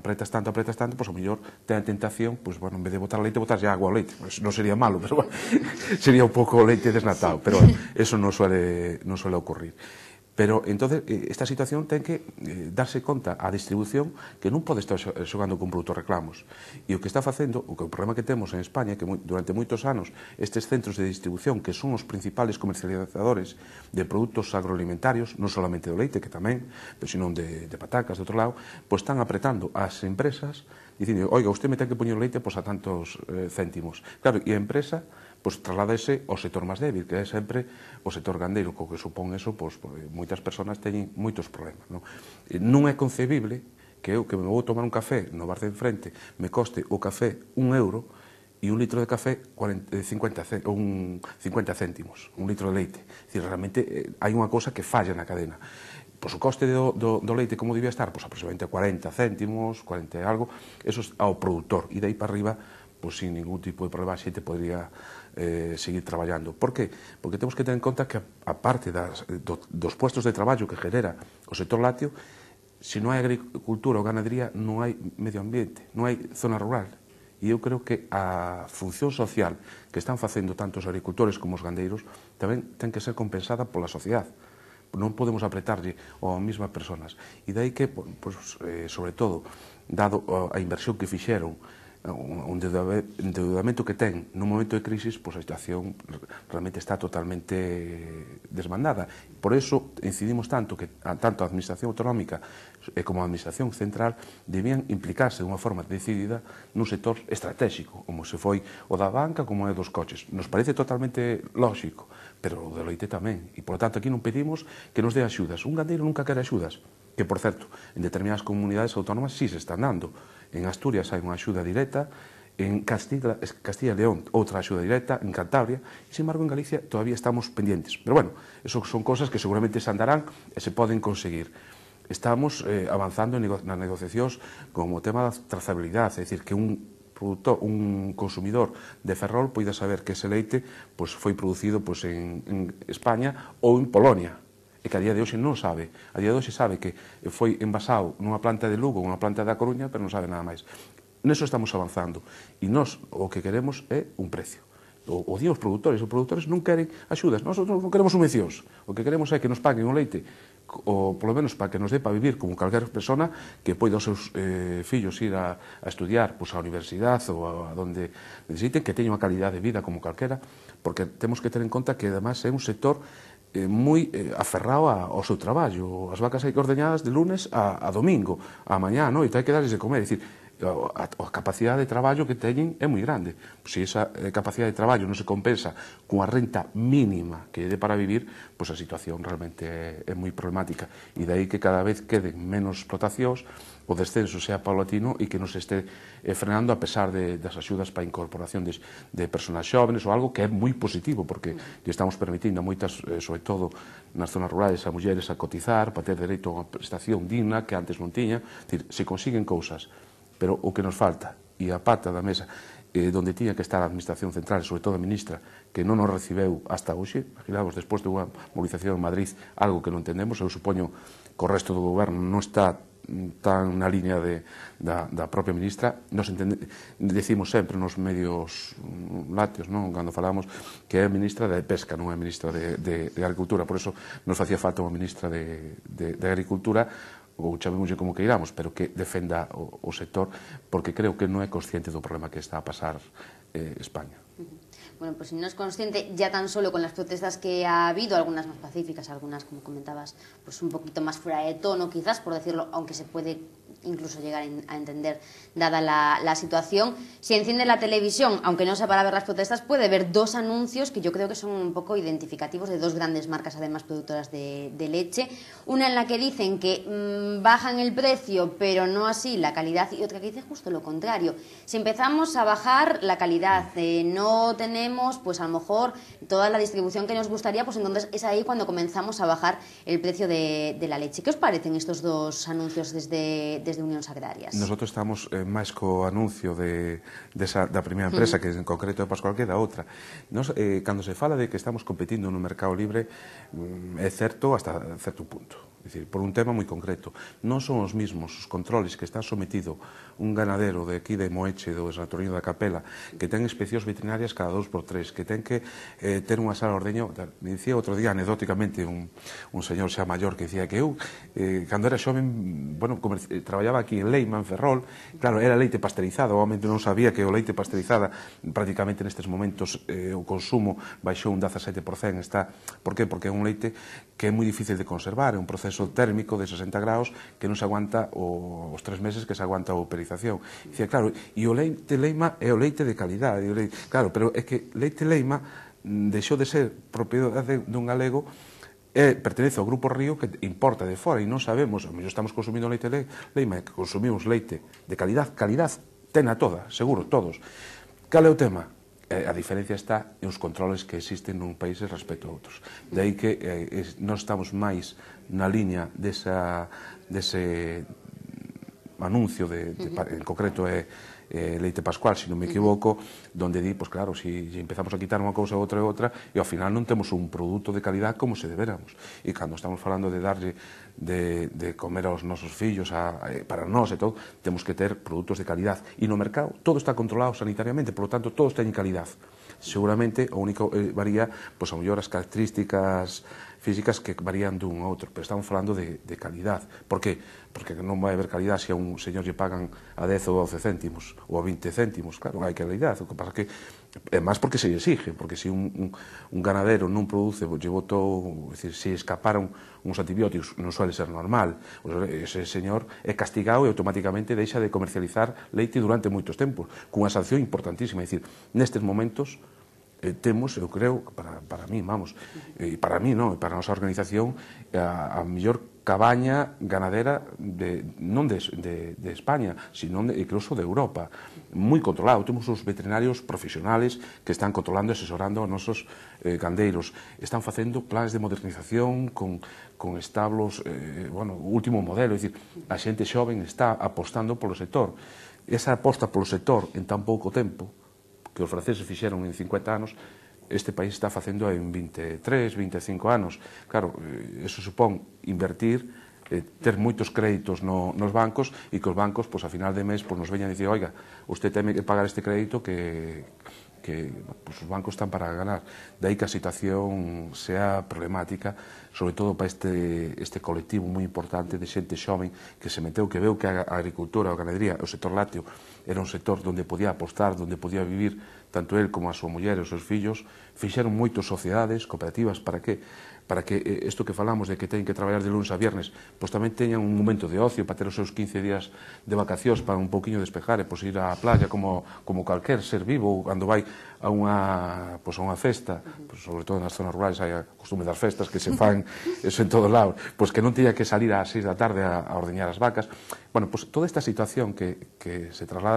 apretas tanto, pois ao mellor ten a tentación, pois, bueno, en vez de botar leite, botar ya agua ao leite. Pois non sería malo, pero bueno, sería un pouco leite desnatado, pero bueno, eso non suele ocurrir. Pero, entonces, esta situación ten que darse conta a distribución que non pode estar xogando con produtos reclamos. E o que está facendo, o problema que temos en España, que durante moitos anos estes centros de distribución, que son os principales comercializadores de produtos agroalimentarios, non solamente do leite, que tamén, pero senón de patacas, de outro lado, pois están apretando as empresas, dicindo, oiga, usted me ten que poñer o leite pois a tantos céntimos. Claro, e a empresa pois trasladase ao sector máis débil, que é sempre o sector gandeiro, co que supón eso, pois moitas persoas teñen moitos problemas. Non é concebible que eu, que me vou tomar un café no bar de enfrente, me coste o café €1 e un litro de café 50 céntimos, un litro de leite. É dicir, realmente hai unha cousa que falla na cadena. Pois o coste do leite como debía estar, pois aproximadamente 40 céntimos, 40 e algo, eso ao produtor, e dai para arriba, pois sin ningún tipo de problema a xente podría seguir traballando. Por que? Porque temos que ter en conta que a parte dos puestos de traballo que genera o sector lácteo, se non hai agricultura ou ganadería, non hai medio ambiente, non hai zona rural. E eu creo que a función social que están facendo tanto os agricultores como os gandeiros tamén ten que ser compensada pola sociedade. Non podemos apretarlle ao mesmas persoas. E dai que, sobre todo, dado a inversión que fixeron, o endeudamento que ten nun momento de crisis, pois a situación realmente está totalmente desbandada. Por eso incidimos tanto que tanto a Administración Autonómica como a Administración Central debían implicarse de unha forma decidida nun sector estratégico, como se foi o da banca, como é dos coches. Nos parece totalmente lógico, pero o do leite tamén. E, por lo tanto, aquí non pedimos que nos dé axudas. Un gandeiro nunca quere axudas, que, por certo, en determinadas comunidades autónomas sí se están dando. En Asturias hai unha axuda directa, en Castilla e León outra axuda directa, en Cantabria, e, sin embargo, en Galicia todavía estamos pendientes. Pero, bueno, eso son cosas que seguramente se andarán e se poden conseguir. Estamos avanzando nas negociacións con o tema da trazabilidade, é dicir, que un consumidor de Ferrol poida saber que ese leite foi producido en España ou en Polonia, e que a día de hoxe non sabe. A día de hoxe sabe que foi envasado nunha planta de Lugo ou nunha planta da Coruña, pero non sabe nada máis. Neso estamos avanzando. E nós o que queremos é un precio. O dían os produtores non queren axudas, nós non queremos subvencións. O que queremos é que nos paguen o leite, ou polo menos para que nos dé para vivir como calquera persona que poida os seus fillos ir a estudiar a universidade ou a donde necesiten, que teña unha calidade de vida como calquera, porque temos que ter en conta que además é un sector moi aferrado ao seu traballo. As vacas hai que ordeñadas de lunes a domingo, a mañá, non? E hai que darles de comer. É dicir, a capacidade de traballo que teñen é moi grande. Se esa capacidade de traballo non se compensa cunha renta mínima que dé para vivir, pois a situación realmente é moi problemática. E dai que cada vez queden menos explotacións, o descenso sea paulatino e que nos este frenando a pesar das axudas para a incorporación de personas xóvenes ou algo que é moi positivo, porque estamos permitindo a moitas, sobre todo nas zonas rurales, a mulleres a cotizar para ter dereito a unha prestación digna que antes non tiña. Se consiguen cousas, pero o que nos falta, e a pata da mesa, donde tiña que estar a Administración Central, sobre todo a ministra, que non nos recibeu hasta hoxe, imaginamos, despois de unha movilización en Madrid, algo que non entendemos. Eu supoño que o resto do goberno non está tan na línea da propia ministra. Nos decimos sempre nos medios lácteos, cando falamos, que é ministra de Pesca, non é ministra de Agricultura. Por eso nos facía falta unha ministra de Agricultura, ou chamémoslle como que iramos, pero que defenda o sector, porque creo que non é consciente do problema que está a pasar España. Bueno, pues si no es consciente, ya tan solo con las protestas que ha habido, algunas más pacíficas, algunas, como comentabas, pues un poquito más fuera de tono, quizás, por decirlo, aunque se puede incluso llegar a entender, dada la situación. Si enciende la televisión, aunque no sea para ver las protestas, puede ver dos anuncios que yo creo que son un poco identificativos de dos grandes marcas, además productoras de leche. Una en la que dicen que bajan el precio, pero no así la calidad, y otra que dice justo lo contrario. Si empezamos a bajar la calidad, no tenemos, pues a lo mejor, toda la distribución que nos gustaría, pues entonces es ahí cuando comenzamos a bajar el precio de la leche. ¿Qué os parecen estos dos anuncios desde Unións Agrarias? Nosotros estamos máis co anuncio da primeira empresa, que en concreto é Pascual, que da outra. Cando se fala de que estamos competindo no mercado libre, é certo hasta certo punto. É dicir, por un tema moi concreto. Non son os mismos os controles que está sometido un ganadero de aquí de Moeche, do Santoriño da Capela, que ten inspeccións veterinarias cada 2x3, que ten que ter unha sala de ordeño. Me dicía outro día, anecdóticamente, un señor xa maior que dicía que eu, cando era xoven, bueno, traballaba aquí en Leima, en Ferrol, claro, era leite pasteurizado, obviamente non sabía que o leite pasteurizada, prácticamente nestes momentos, o consumo baixou un 17%, está, por que? Porque é un leite que é moi difícil de conservar, é un proceso térmico de 60 graus que non se aguanta os 3 meses que se aguanta a uperización. Dicía, claro, e o leite Leima é o leite de calidade, claro, pero é que leite Leima deixou de ser propiedade dun galego, pertenece ao Grupo Río, que importa de fora, e non sabemos, a mellor estamos consumindo leite Leima, que consumimos leite de calidad, tena toda, seguro, todos. Cal é o tema? A diferencia está en os controles que existen nun país respecto a outros. De aí que nós estamos máis na liña dese anuncio, en concreto é Leite Pascual, se non me equivoco, donde di, pois claro, se empezamos a quitar unha cousa e outra, e ao final non temos un produto de calidad como se deberamos. E cando estamos falando de darlle de comer aos nosos fillos, para nós e todo, temos que ter produtos de calidad. E no mercado todo está controlado sanitariamente, por lo tanto, todos teñen calidad. Seguramente, o único varía, pois, a mellor as características físicas que varían dun a outro, pero estamos falando de calidad. Por que? Porque non vai haber calidad se a un señor lle pagan a 10 ou 12 céntimos ou a 20 céntimos, claro, hai calidad. O que pasa que é máis porque se exige, porque se un ganadero non produce, lle botou, se escaparon uns antibióticos, non suele ser normal, ese señor é castigado e automáticamente deixa de comercializar leite durante moitos tempos, cunha sanción importantísima. É dicir, nestes momentos temos, eu creo, para mí, vamos, e para mí non, para a nosa organización, a mellor cabaña ganadera non de España, sino incluso de Europa, moi controlado. Temos os veterinarios profesionales que están controlando e asesorando a nosos gandeiros, están facendo plans de modernización con establos, bueno, último modelo, é dicir, a xente xoven está apostando polo sector. Esa aposta polo sector en tan pouco tempo, que os franceses fixeron en 50 anos, este país está facendo en 23, 25 anos. Claro, eso supón invertir, ter moitos créditos nos bancos, e que os bancos, a final de mes, nos veñan a dicir, oiga, usted ten que pagar este crédito que os bancos están para ganar. De aí que a situación sea problemática, sobre todo para este colectivo moi importante de xente xoven que se meteu, que veu que a agricultura, a ganadería, o sector lácteo era un sector onde podía apostar, onde podía vivir tanto el como a súa muller e os seus fillos. Fixeron moitas sociedades, cooperativas, para que isto que falamos de que teñen que traballar de lunes a viernes, pois tamén teñan un momento de ocio para ter os seus 15 días de vacacións, para un pouquiño despejar e ir á playa como calquer ser vivo, cando vai a unha festa, sobre todo nas zonas rurales hai a costume das festas que se fan eso en todo lado, pois que non teña que salir ás 6 da tarde a ordeñar as vacas. Bueno, pois toda esta situación que se traslada